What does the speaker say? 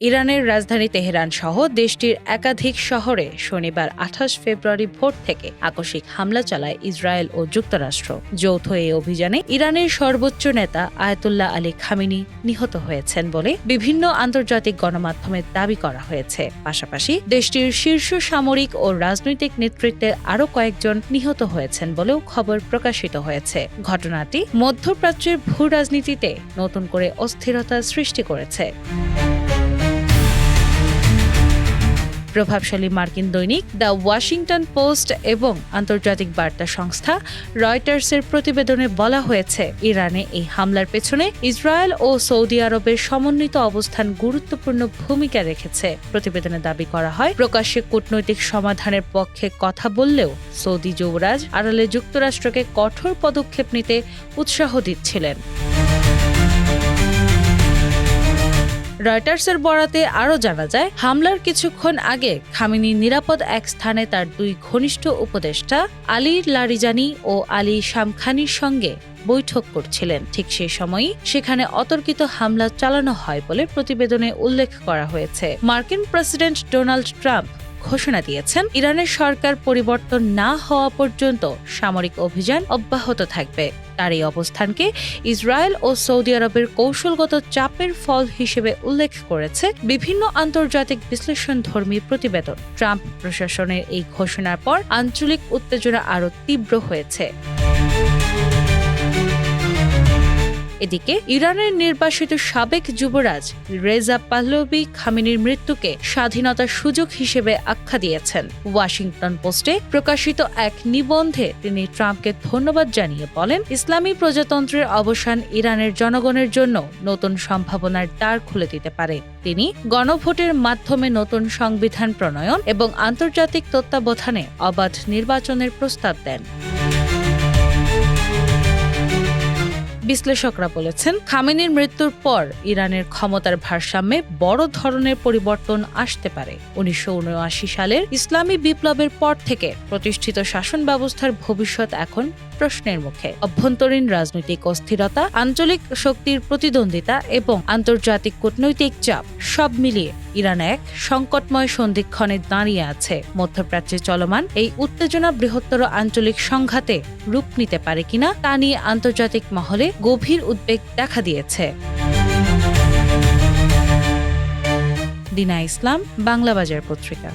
ইরানের রাজধানী তেহরান সহ দেশটির একাধিক শহরে শনিবার ২৮ ফেব্রুয়ারি ভোর থেকে আকস্মিক হামলা চালায় ইসরায়েল ও যুক্তরাষ্ট্র। যৌথ এই অভিযানে ইরানের সর্বোচ্চ নেতা আয়াতুল্লাহ আলী খামেনি নিহত হয়েছেন বলে বিভিন্ন আন্তর্জাতিক গণমাধ্যমে দাবি করা হয়েছে। পাশাপাশি দেশটির শীর্ষ সামরিক ও রাজনৈতিক নেতৃত্বের আরও কয়েকজন নিহত হয়েছেন বলেও খবর প্রকাশিত হয়েছে। ঘটনাটি মধ্যপ্রাচ্যের ভূ রাজনীতিতে নতুন করে অস্থিরতা সৃষ্টি করেছে। প্রভাবশালী মার্কিন দৈনিক দ্য ওয়াশিংটন পোস্ট এবং আন্তর্জাতিক বার্তা সংস্থা রয়টার্সের প্রতিবেদনে বলা হয়েছে, ইরানে এই হামলার পেছনে ইসরায়েল ও সৌদি আরবের সমন্বিত অবস্থান গুরুত্বপূর্ণ ভূমিকা রেখেছে। প্রতিবেদনে দাবি করা হয়, প্রকাশ্যে কূটনৈতিক সমাধানের পক্ষে কথা বললেও সৌদি যুবরাজ আড়ালে যুক্তরাষ্ট্রকে কঠোর পদক্ষেপ নিতে উৎসাহ দিচ্ছিলেন। রয়টার্সের বরাতে আরও জানা যায়, হামলার কিছুক্ষণ আগে খামেনি নিরাপদ এক স্থানে তার দুই ঘনিষ্ঠ উপদেষ্টা আলী লারিজানি ও আলী শামখানির সঙ্গে বৈঠক করছিলেন। ঠিক সেই সময়ই সেখানে অতর্কিত হামলা চালানো হয় বলে প্রতিবেদনে উল্লেখ করা হয়েছে। মার্কিন প্রেসিডেন্ট ডোনাল্ড ট্রাম্প ঘোষণা দিয়েছেন, ইরানের সরকার পরিবর্তন না হওয়া পর্যন্ত সামরিক অভিযান অব্যাহত থাকবে। তার এই অবস্থানকে ইসরায়েল ও সৌদি আরবের কৌশলগত চাপের ফল হিসেবে উল্লেখ করেছে বিভিন্ন আন্তর্জাতিক বিশ্লেষণধর্মী প্রতিবেদন। ট্রাম্প প্রশাসনের এই ঘোষণার পর আঞ্চলিক উত্তেজনা আরও তীব্র হয়েছে। এদিকে ইরানের নির্বাসিত সাবেক যুবরাজ রেজা পাহলভি খামেনির মৃত্যুকে স্বাধীনতার সুযোগ হিসেবে আখ্যা দিয়েছেন। ওয়াশিংটন পোস্টে প্রকাশিত এক নিবন্ধে তিনি ট্রাম্পকে ধন্যবাদ জানিয়ে বলেন, ইসলামী প্রজাতন্ত্রের অবসান ইরানের জনগণের জন্য নতুন সম্ভাবনার দ্বার খুলে দিতে পারে। তিনি গণভোটের মাধ্যমে নতুন সংবিধান প্রণয়ন এবং আন্তর্জাতিক তত্ত্বাবধানে অবাধ নির্বাচনের প্রস্তাব দেন। বিশ্লেষকরা বলেছেন, খামেনির মৃত্যুর পর ইরানের ক্ষমতার ভারসাম্যে বড় ধরনের পরিবর্তন আসতে পারে। ১৯৭৯ সালের ইসলামী বিপ্লবের পর থেকে প্রতিষ্ঠিত শাসন ব্যবস্থার ভবিষ্যৎ এখন প্রশ্নের মুখে। অভ্যন্তরীণ রাজনৈতিক অস্থিরতা, আঞ্চলিক শক্তির প্রতিদ্বন্দ্বিতা এবং আন্তর্জাতিক কূটনৈতিক চাপ সব মিলিয়ে ইরান এক সংকটময় সন্ধিক্ষণে দাঁড়িয়ে আছে। মধ্যপ্রাচ্যে চলমান এই উত্তেজনা বৃহত্তর আঞ্চলিক সংঘাতে রূপ নিতে পারে কিনা তা নিয়ে আন্তর্জাতিক মহলে গভীর উদ্বেগ দেখা দিয়েছে। দিনা ইসলাম, বাংলা বাজার পত্রিকা।